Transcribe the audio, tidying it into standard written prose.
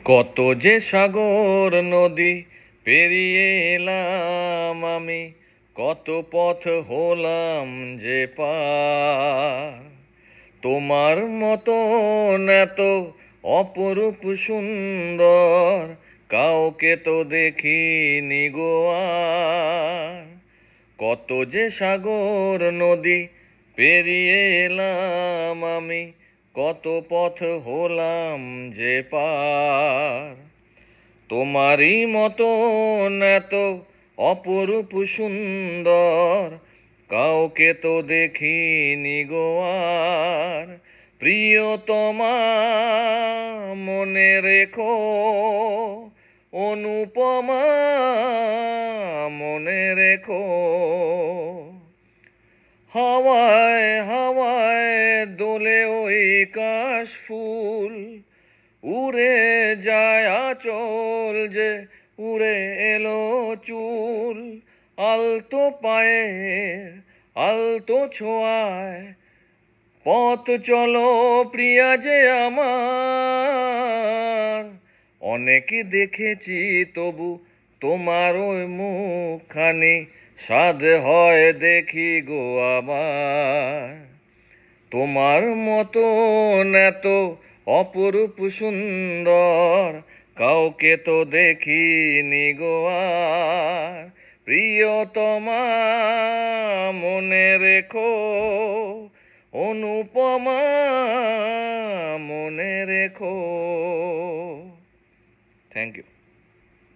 কত যে সাগর নদী পেরিয়ে এলাম আমি, কত পথ হলাম যে পার। তোমার মতন এত অপরূপ সুন্দর কাউকে তো দেখিনি গো আর। কত যে সাগর নদী পেরিয়ে এলাম আমি, কত পথ হলাম যে পার। তোমারই মতন এত অপরূপ সুন্দর কাউকে তো দেখিনি গো আর। প্রিয়তমা মনে রেখো, অনুপমা মনে রেখো। হাওয়ায় হাওয়ায় দোলে ওই কাশফুল, উড়ে যায় আঁচল যে উড়ে এলো চুল। আলতো পায়ের আলতো ছোঁয়ায় পথ চলো প্রিয়া যে আমার। অনেক দেখেছি তবু তোমার ওই মুখখানি, সাধ হয় দেখি গো আমার। তোমার মতন এত অপরূপ সুন্দর কাউকে তো দেখিনি গো আর। প্রিয়তমা মনে রেখো, অনুপমা মনে রেখো। Thank you.